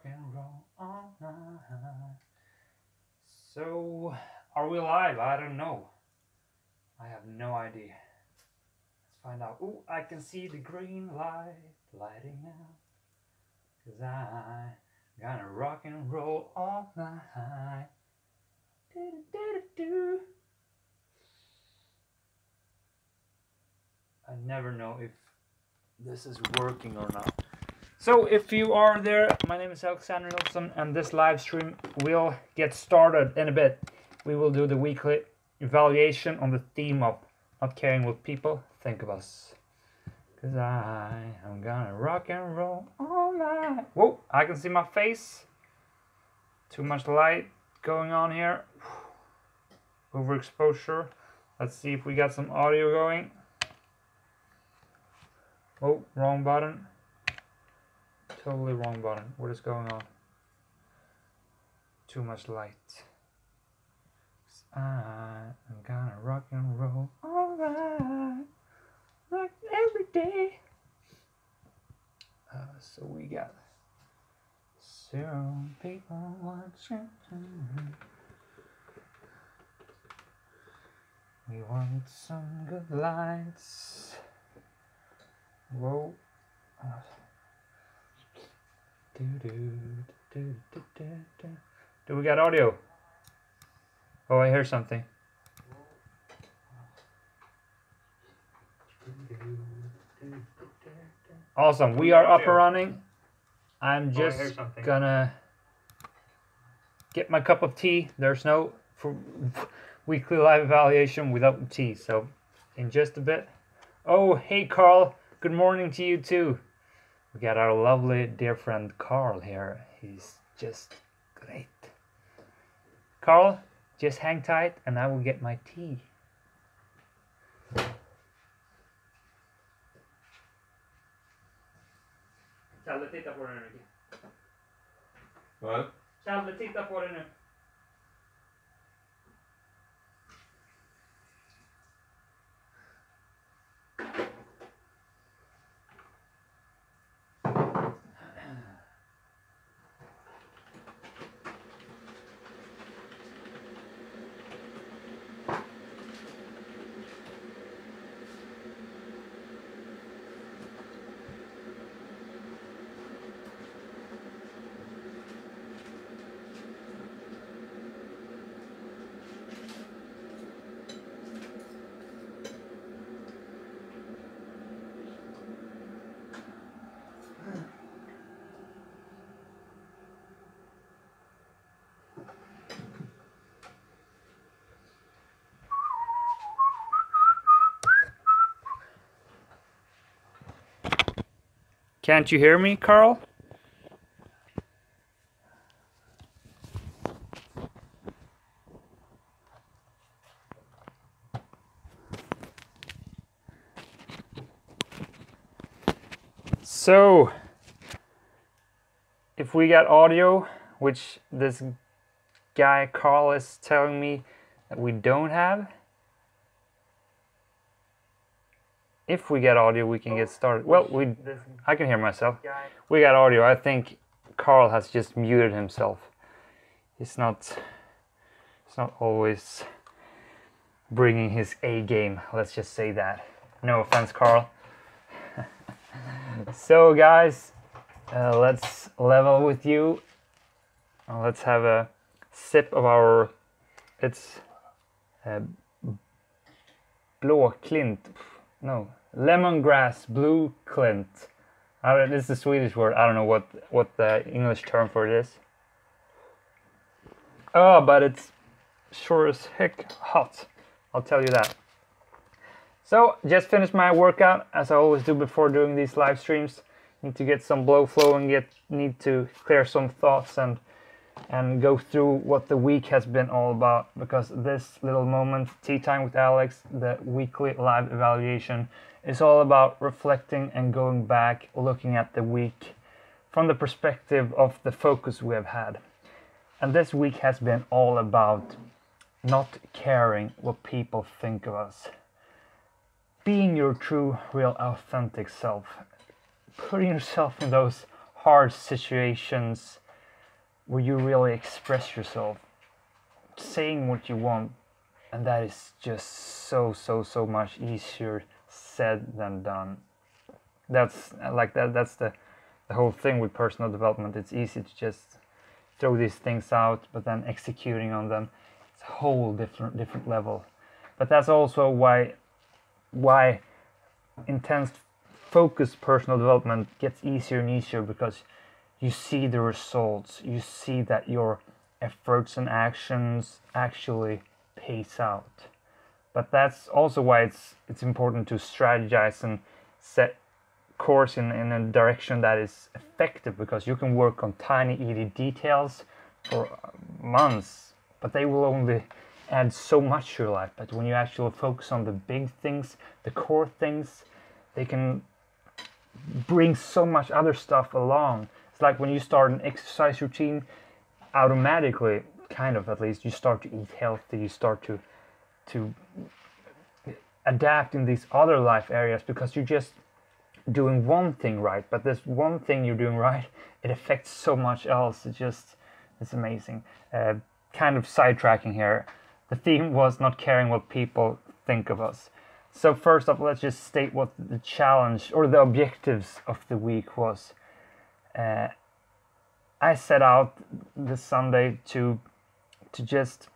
and roll all night. So, are we live? I don't know. I have no idea. Let's find out. Ooh, I can see the green light lighting up. 'Cause I'm gonna rock and roll all night. Do-do-do-do-do. I never know if this is working or not. So if you are there, my name is Alexander Nilsson, and this live stream will get started in a bit. We will do the weekly evaluation on the theme of not caring what people think of us. 'Cause I am gonna rock and roll all night. Whoa, I can see my face. Too much light going on here. Overexposure. Let's see if we got some audio going. Oh, wrong button. Totally wrong button. What is going on? Too much light. I'm gonna rock and roll all right, like every day. So we got Siro people watching. We want some good lights. Whoa. Do we got audio? Oh, I hear something. Awesome, we are up and running. I'm just gonna get my cup of tea. There's no weekly live evaluation without tea, so in just a bit. Oh, hey Carl, good morning to you too. We got our lovely dear friend Carl here. He's just great. Carl, just hang tight and I will get my tea. Challe, titta på den nu. Vad? Challe, titta på den nu. Can't you hear me, Carl? So, if we got audio, which this guy Carl is telling me that we don't have, if we get audio, we can get started. Well, I can hear myself. We got audio. I think Carl has just muted himself. He's not always bringing his A game. Let's just say that. No offense, Carl. So, guys, let's level with you. Let's have a sip of our. It's blåklint. No, lemongrass blue clint. This is a Swedish word. I don't know what the English term for it is. Oh, but it's sure as heck hot. I'll tell you that. So, just finished my workout, as I always do before doing these live streams. Need to get some blood flow and need to clear some thoughts and go through what the week has been all about, because this little moment, Tea Time with Alex, the weekly live evaluation, is all about reflecting and going back, looking at the week from the perspective of the focus we have had. And this week has been all about not caring what people think of us. Being your true, real, authentic self. Putting yourself in those hard situations where you really express yourself, saying what you want, and that is just so much easier said than done. That's the whole thing with personal development. It's easy to just throw these things out, but then executing on them, it's a whole different level. But that's also why intense focused personal development gets easier and easier, because you see the results. You see that your efforts and actions actually pays out. But that's also why it's important to strategize and set course in a direction that is effective, because you can work on tiny itty details for months, but they will only add so much to your life. But when you actually focus on the big things, the core things, they can bring so much other stuff along. It's like when you start an exercise routine, automatically, kind of at least, you start to eat healthy, you start to adapt in these other life areas, because you're just doing one thing right. But this one thing you're doing right, it affects so much else. It's amazing. Kind of sidetracking here. The theme was not caring what people think of us. So first off, let's just state what the challenge or the objectives of the week was. I set out this Sunday to just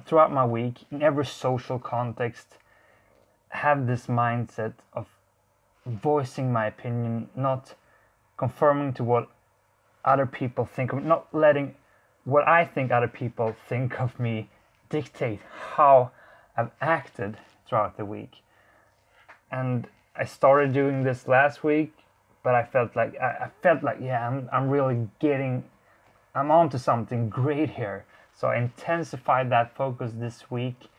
throughout my week, in every social context, have this mindset of voicing my opinion, not conforming to what other people think of me, not letting what I think other people think of me dictate how I've acted throughout the week. And I started doing this last week, but I felt like yeah, I'm onto something great here. So I intensified that focus this week.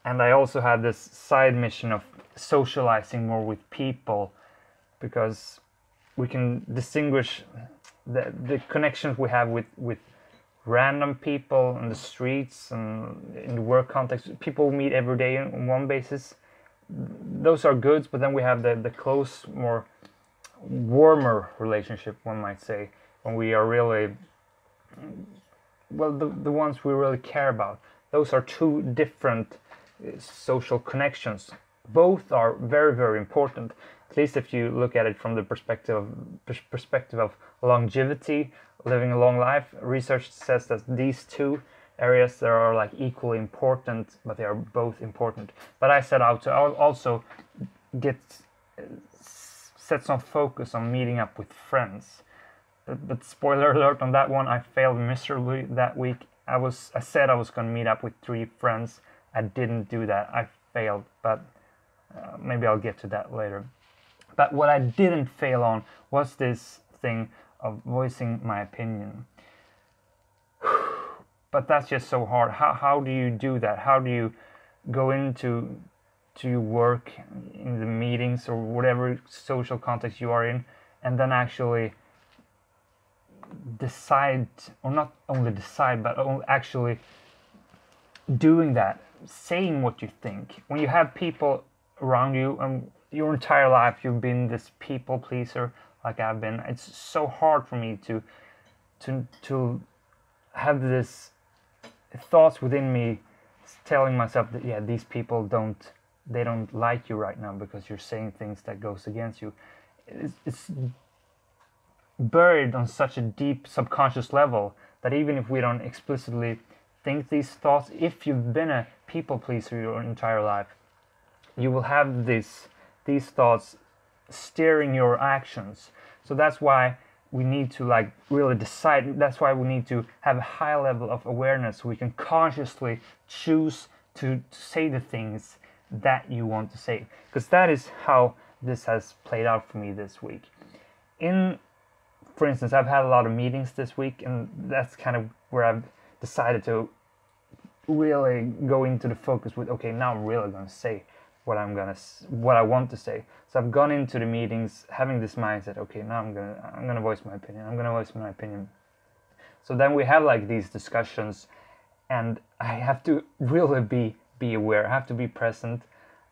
And I also had this side mission of socializing more with people, because we can distinguish the connections we have with random people in the streets and in the work context. People we meet every day on one basis. Those are good, but then we have the close, more warmer relationship, one might say, when we are really, well, the ones we really care about. Those are two different social connections. Both are very important, at least if you look at it from the perspective of longevity, living a long life. Research says that these two areas that are like equally important, but they are both important. But I set out to also set some focus on meeting up with friends. But spoiler alert on that one, I failed miserably that week. I said I was going to meet up with 3 friends. I didn't do that. I failed, but maybe I'll get to that later. But what I didn't fail on was this thing of voicing my opinion. But that's just so hard. How do you do that? How do you go into your work, in the meetings or whatever social context you are in, and then actually decide, or not only decide, but actually doing that, saying what you think? When you have people around you, and your entire life you've been this people pleaser like I've been, it's so hard for me to have this thoughts within me telling myself that, yeah, these people don't like you right now because you're saying things that goes against you. It's buried on such a deep subconscious level that even if we don't explicitly think these thoughts, if you've been a people pleaser your entire life, you will have these thoughts steering your actions. So that's why we need to like really decide. That's why we need to have a high level of awareness so we can consciously choose to say the things that you want to say. Because that is how this has played out for me this week. For instance, I've had a lot of meetings this week, and that's kind of where I've decided to really go into the focus with, okay, now I'm really going to say what I want to say. So I've gone into the meetings having this mindset, okay, now I'm gonna voice my opinion. I'm gonna voice my opinion. So then we have like these discussions, and I have to really be aware. I have to be present.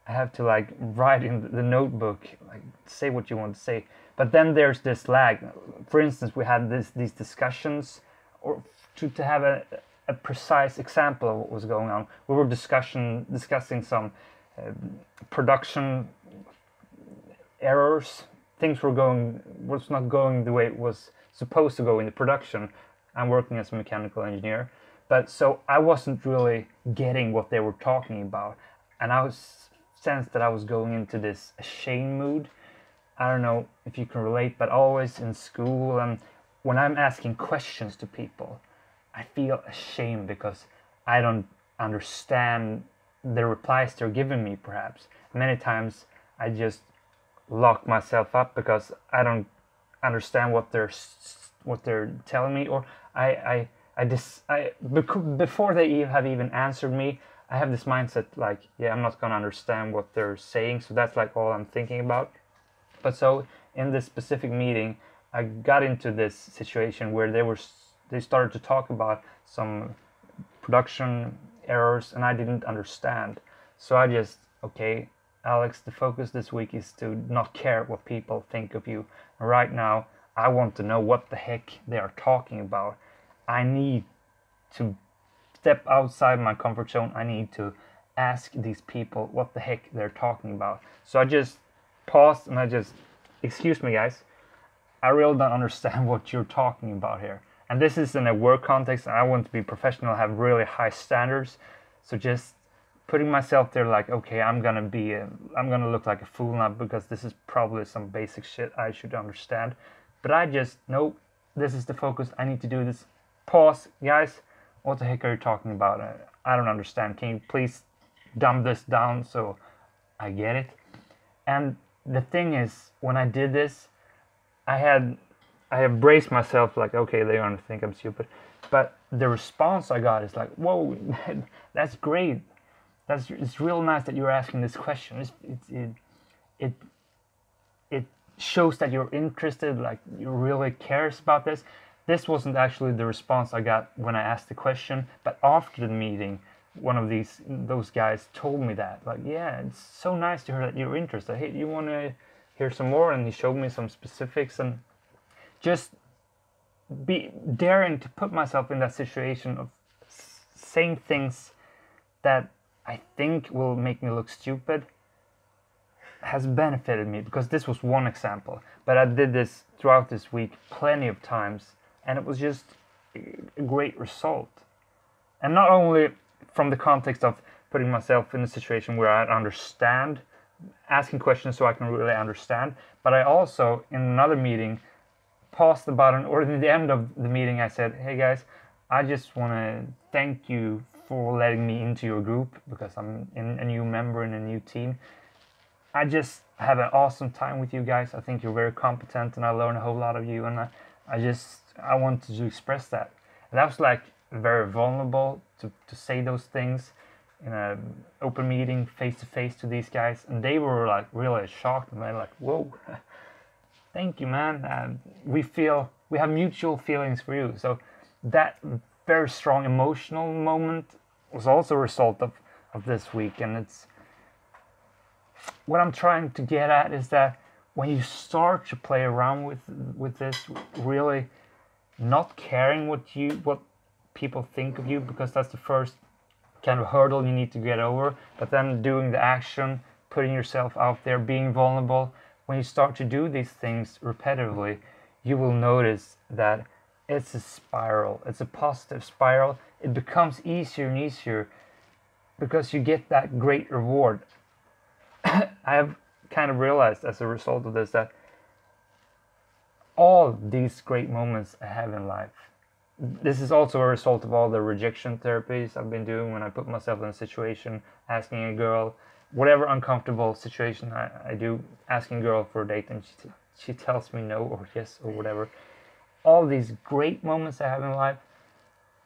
I have to like write in the notebook, like say what you want to say. But then there's this lag. For instance, we had these discussions, or to have a precise example of what was going on. We were discussing some production errors. Things was not going the way it was supposed to go in the production. I'm working as a mechanical engineer, but so I wasn't really getting what they were talking about, and I was sensed that I was going into this shame mood. I don't know if you can relate, but always in school and when I'm asking questions to people, I feel ashamed because I don't understand the replies they're giving me. Perhaps many times I just lock myself up because I don't understand what they're telling me, or before they have even answered me, I have this mindset like, yeah, I'm not gonna understand what they're saying, so that's like all I'm thinking about. But so in this specific meeting, I got into this situation where they started to talk about some production errors and I didn't understand. So I just, okay, Alex, the focus this week is to not care what people think of you. And right now, I want to know what the heck they are talking about. I need to step outside my comfort zone. I need to ask these people what the heck they're talking about. So I just paused and I just, excuse me guys, I really don't understand what you're talking about here. And this is in a work context and I want to be professional, have really high standards. So just putting myself there like, okay, I'm gonna look like a fool now because this is probably some basic shit I should understand. But I just know this is the focus. I need to do this. Pause, guys. What the heck are you talking about? I don't understand. Can you please dumb this down so I get it? And the thing is, when I did this, I have braced myself like, okay, they're gonna think I'm stupid. But the response I got is like, whoa, that's great. It's real nice that you're asking this question. It shows that you're interested, like you really cares about this. This wasn't actually the response I got when I asked the question, but after the meeting, one of those guys told me that, like, yeah, it's so nice to hear that you're interested. Hey, you want to hear some more? And he showed me some specifics, and just be daring to put myself in that situation of saying things that I think will make me look stupid has benefited me, because this was one example, but I did this throughout this week plenty of times, and it was just a great result. And not only from the context of putting myself in a situation where I understand, asking questions so I can really understand, but I also, in another meeting, paused the button, or in the end of the meeting I said, hey guys, I just want to thank you for letting me into your group, because I'm a new member in a new team. I just have an awesome time with you guys. I think you're very competent and I learn a whole lot of you, and I wanted to express that. And that was like very vulnerable to say those things in an open meeting, face to face to these guys, and they were like really shocked, and they're like, whoa, thank you, man. We have mutual feelings for you. So that very strong emotional moment was also a result of this week. And it's what I'm trying to get at is that when you start to play around with this, really not caring what people think of you, because that's the first kind of hurdle you need to get over, but then doing the action, putting yourself out there, being vulnerable, when you start to do these things repetitively, you will notice that it's a spiral. It's a positive spiral. It becomes easier and easier because you get that great reward. I have kind of realized as a result of this that all these great moments I have in life, this is also a result of all the rejection therapies I've been doing when I put myself in a situation, asking a girl, whatever uncomfortable situation I do, asking a girl for a date and she tells me no or yes or whatever. All these great moments I have in life,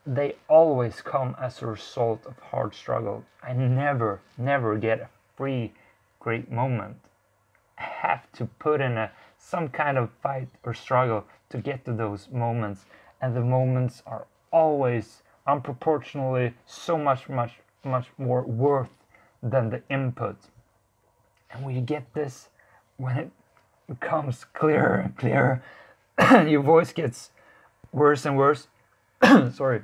they always come as a result of hard struggle. I never get a free great moment. I have to put in some kind of fight or struggle to get to those moments, and the moments are always unproportionally so much more worth than the input. And when you get this, when it becomes clearer and clearer, your voice gets worse and worse. Sorry.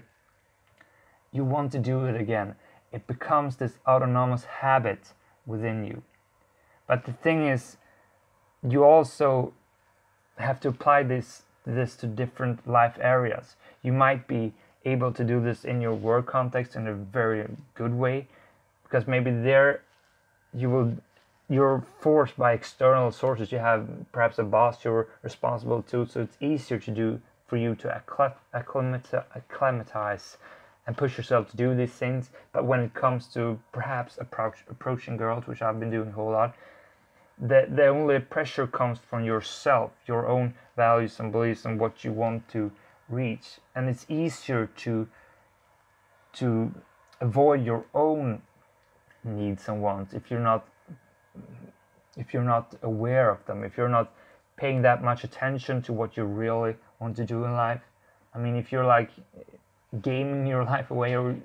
You want to do it again. It becomes this autonomous habit within you. But the thing is, you also have to apply this to different life areas. You might be able to do this in your work context in a very good way, because maybe there you're forced by external sources. You have perhaps a boss you're responsible to, so it's easier to do for you to acclimatize and push yourself to do these things. But when it comes to perhaps approaching girls, which I've been doing a whole lot, the only pressure comes from yourself, your own values and beliefs and what you want to reach. And it's easier to avoid your own needs and wants if you're not aware of them, if you're not paying that much attention to what you really want to do in life. I mean, if you're like gaming your life away or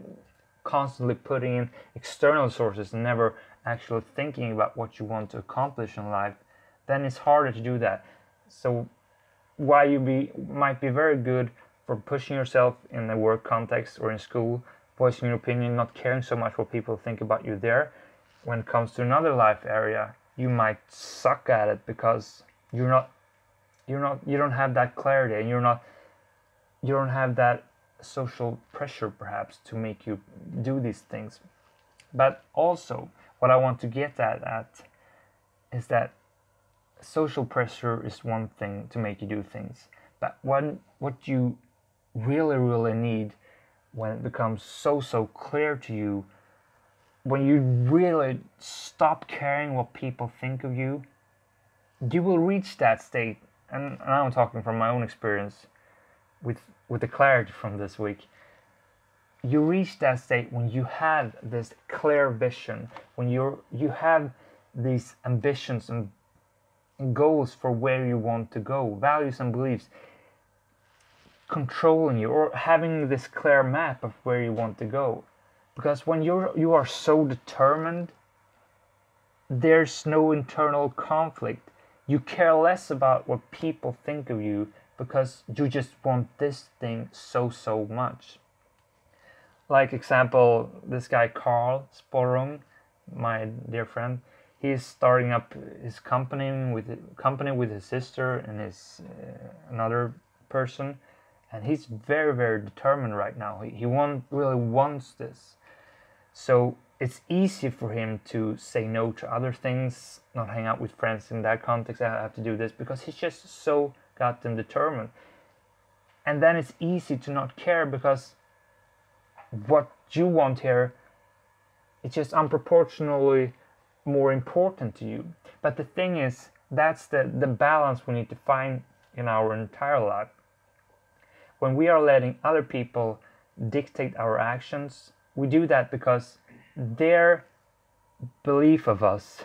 constantly putting in external sources and never actually thinking about what you want to accomplish in life, then it's harder to do that. So while might be very good for pushing yourself in a work context or in school, voicing your opinion, not caring so much what people think about you there, when it comes to another life area, you might suck at it because you don't have that clarity, and you don't have that social pressure perhaps to make you do these things. But also what I want to get at is that social pressure is one thing to make you do things, but what you really need, when it becomes so clear to you, when you really stop caring what people think of you, you will reach that state. And I'm talking from my own experience with the clarity from this week. You reach that state when you have this clear vision, when you have these ambitions and goals for where you want to go, values and beliefs controlling you, or having this clear map of where you want to go. Because when you are so determined, there's no internal conflict. You care less about what people think of you because you just want this thing so much. Like example, this guy Carl Sporung, my dear friend, he's starting up his company with his sister and his another person, and he's very determined right now. He really wants this. So it's easy for him to say no to other things, not hang out with friends in that context. I have to do this because he's just so goddamn determined. And then it's easy to not care because what you want here, it's just unproportionally more important to you. But the thing is, that's the balance we need to find in our entire life. When we are letting other people dictate our actions, we do that because their beliefs of us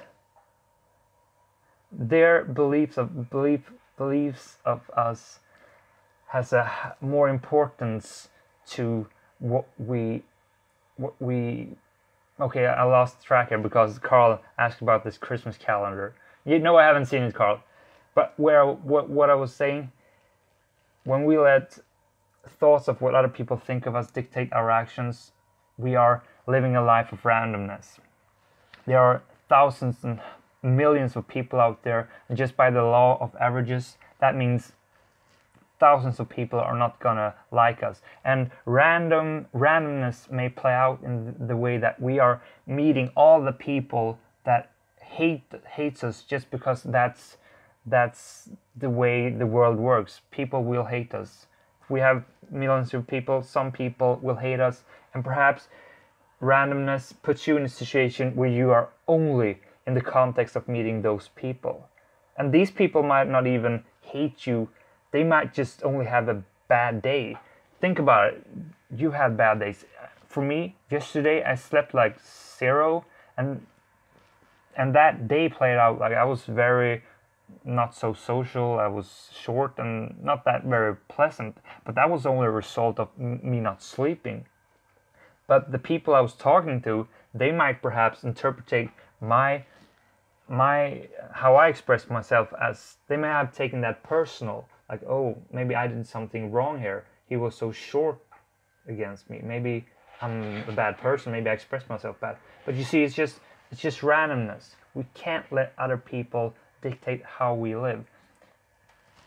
has a more importance to what we okay, I lost track here because Carl asked about this Christmas calendar. You know, I haven't seen it, Carl. But what I was saying, when we let thoughts of what other people think of us dictate our actions, we are living a life of randomness. There are thousands and millions of people out there, and just by the law of averages, that means thousands of people are not gonna like us. And randomness may play out in the way that we are meeting all the people that hates us just because that's the way the world works. People will hate us. If we have millions of people, some people will hate us, and perhaps randomness puts you in a situation where you are only in the context of meeting those people. And these people might not even hate you. They might just only have a bad day. Think about it. You had bad days. For me, yesterday I slept like Siro, and that day played out like I was very not so social. I was short and not that very pleasant, but that was only a result of me not sleeping. But the people I was talking to, they might perhaps interpret my how I express myself, as they may have taken that personal, like, oh, maybe I did something wrong here. He was so short against me. Maybe I'm a bad person. Maybe I expressed myself bad. But you see, it's just randomness. We can't let other people dictate how we live.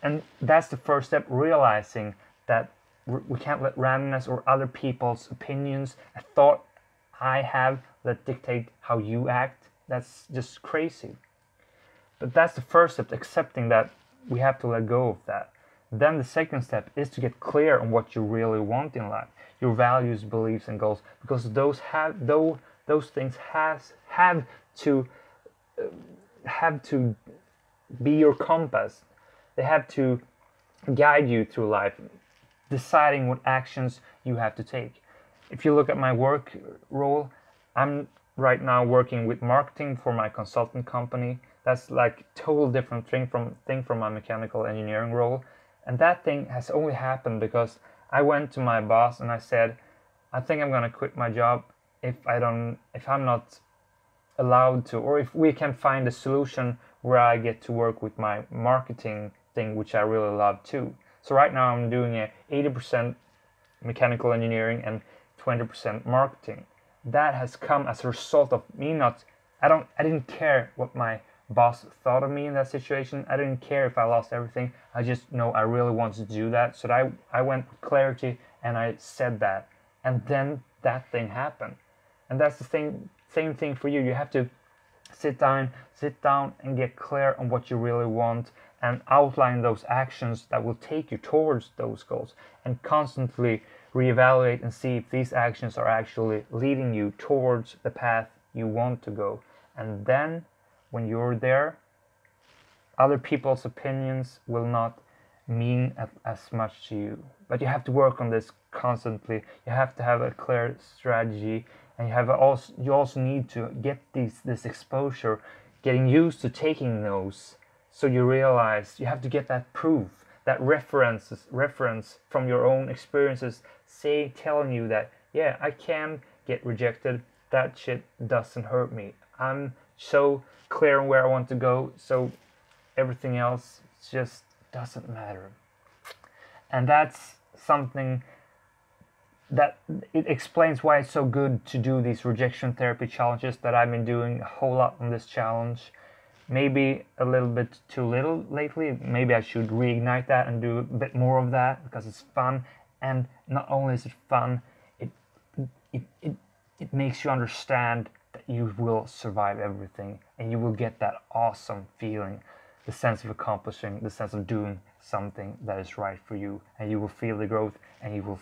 And that's the first step, realizing that we can't let randomness or other people's opinions, a thought I have, that dictate how you act. That's just crazy. But that's the first step, accepting that we have to let go of that. Then the second step is to get clear on what you really want in life, your values, beliefs, and goals, because those things have to be your compass. They have to guide you through life, deciding what actions you have to take. If you look at my work role, I'm right now working with marketing for my consultant company. That's like total different thing from my mechanical engineering role. And that thing has only happened because I went to my boss and I said, I think I'm gonna quit my job if I'm not allowed to, or if we can find a solution where I get to work with my marketing thing, which I really love too. So right now I'm doing a 80% mechanical engineering and 20% marketing. That has come as a result of me I didn't care what my boss thought of me in that situation. I didn't care if I lost everything. I just know I really wanted to do that. So I went with clarity and I said that. And then that thing happened. And that's the same thing for you. You have to sit down and get clear on what you really want and outline those actions that will take you towards those goals, and constantly reevaluate and see if these actions are actually leading you towards the path you want to go. And then when you're there, other people's opinions will not mean as much to you. But you have to work on this constantly. You have to have a clear strategy, and you also need to get this exposure, getting used to taking those. So you realize you have to get that proof, that reference from your own experiences, telling you that, yeah, I can get rejected. That shit doesn't hurt me. I'm so clear on where I want to go, so everything else just doesn't matter. And that's something that it explains why it's so good to do these rejection therapy challenges that I've been doing a whole lot on this challenge. Maybe a little bit too little lately. Maybe I should reignite that and do a bit more of that, because it's fun. And not only is it fun, it makes you understand that you will survive everything, and you will get that awesome feeling, the sense of accomplishing, the sense of doing something that is right for you, and you will feel the growth, and you will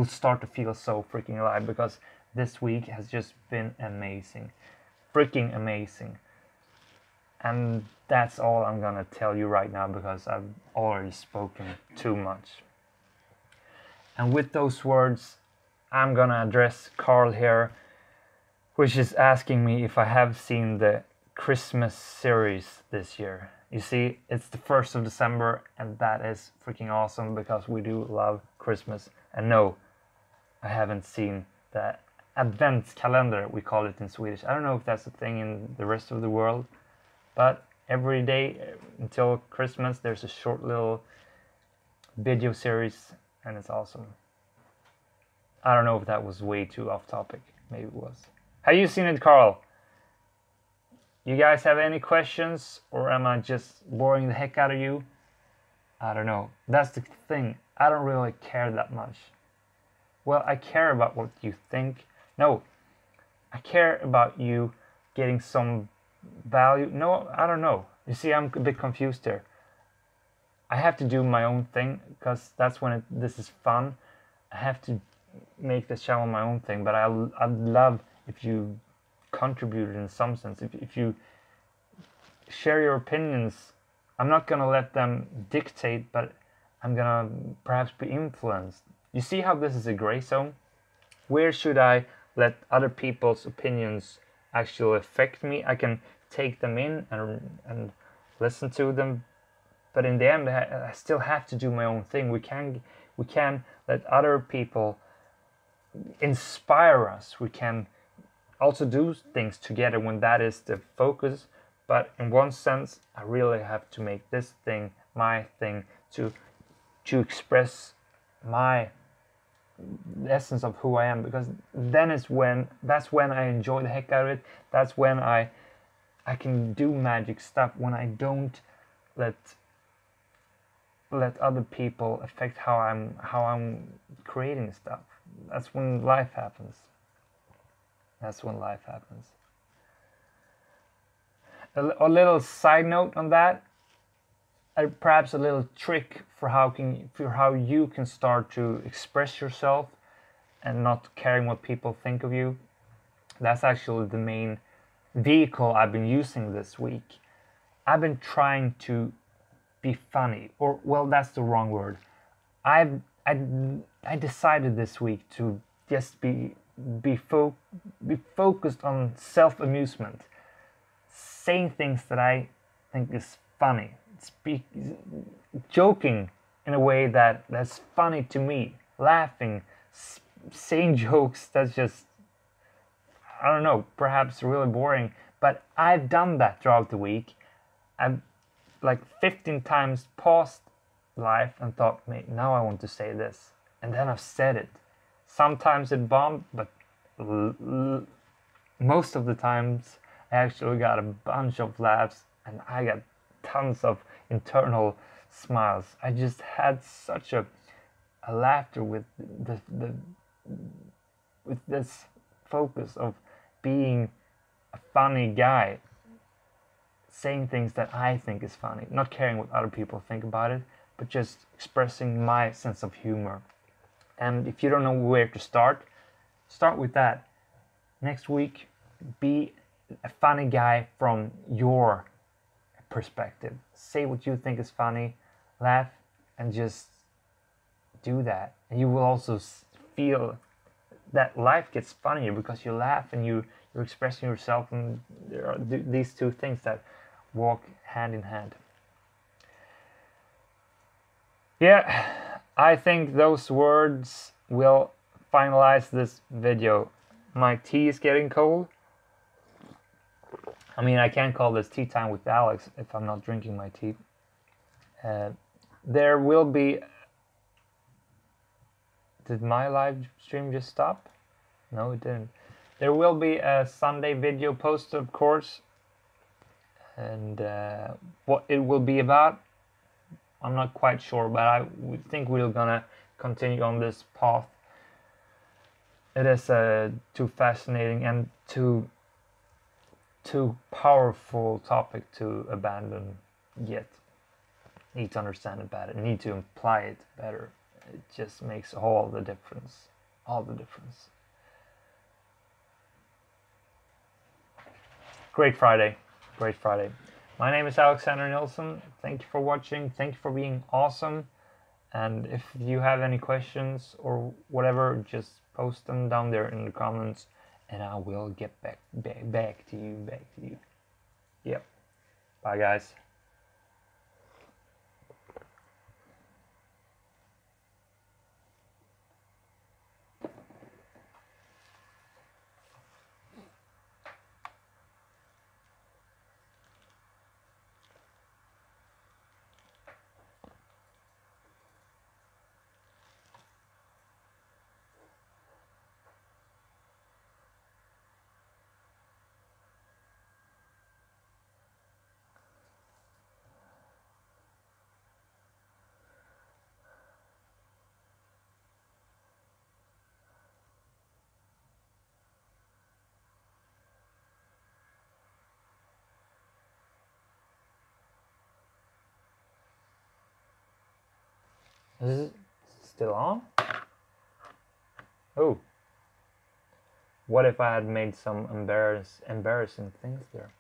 start to feel so freaking alive, because this week has just been amazing, freaking amazing. And that's all I'm gonna tell you right now, because I've already spoken too much. And with those words, I'm gonna address Carl here, which is asking me if I have seen the Christmas series this year. You see, it's the 1st of December, and that is freaking awesome, because we do love Christmas. And no, I haven't seen the adventskalender, we call it in Swedish. I don't know if that's a thing in the rest of the world, but every day until Christmas there's a short little video series, and it's awesome. I don't know if that was way too off topic. Maybe it was. Have you seen it, Carl? You guys have any questions, or am I just boring the heck out of you? I don't know. That's the thing. I don't really care that much. Well, I care about what you think. No, I care about you getting some value. No, I don't know. You see, I'm a bit confused here. I have to do my own thing, because that's when this is fun. I have to make this channel my own thing, but I'd love if you contributed in some sense. If you share your opinions, I'm not gonna let them dictate, but I'm gonna perhaps be influenced. You see how this is a gray zone? Where should I let other people's opinions actually affect me? I can take them in and listen to them, but in the end I still have to do my own thing. We can let other people inspire us. We can also do things together when that is the focus. But in one sense, I really have to make this thing my thing to express my essence of who I am, because then that's when I enjoy the heck out of it. That's when I can do magic stuff, when I don't let other people affect how I'm creating stuff. That's when life happens. That's when life happens. A little side note on that, perhaps a little trick for how you can start to express yourself and not caring what people think of you. That's actually the main vehicle I've been using this week. I've been trying to be funny, or well, that's the wrong word. I decided this week to just be focused on self-amusement, saying things that I think is funny, joking in a way that's funny to me, laughing, saying jokes that's just, I don't know, perhaps really boring, but I've done that throughout the week. I've like 15 times paused life and thought, mate, now I want to say this, and then I've said it. Sometimes it bombed, but most of the times I actually got a bunch of laughs, and I got tons of internal smiles. I just had such a laughter with with this focus of being a funny guy, saying things that I think is funny, not caring what other people think about it, but just expressing my sense of humor. And if you don't know where to start with that. Next week, be a funny guy from your perspective. Say what you think is funny, laugh, and just do that. And you will also feel that life gets funnier because you laugh and you're expressing yourself, and there are these two things that walk hand in hand. Yeah, I think those words will finalize this video. My tea is getting cold. I mean, I can't call this tea time with Alex if I'm not drinking my tea. There will be... Did my live stream just stop? No, it didn't. There will be a Sunday video posted, of course. And what it will be about, I'm not quite sure, but I think we're gonna continue on this path. It is too fascinating and too powerful topic to abandon yet. Need to understand it better, need to apply it better. It just makes all the difference. All the difference. Great Friday. Great Friday. My name is Alexander Nilsson. Thank you for watching. Thank you for being awesome. And if you have any questions or whatever, just post them down there in the comments, and I will get back to you. Yep. Bye, guys. Is it still on? Oh. What if I had made some embarrassing things there?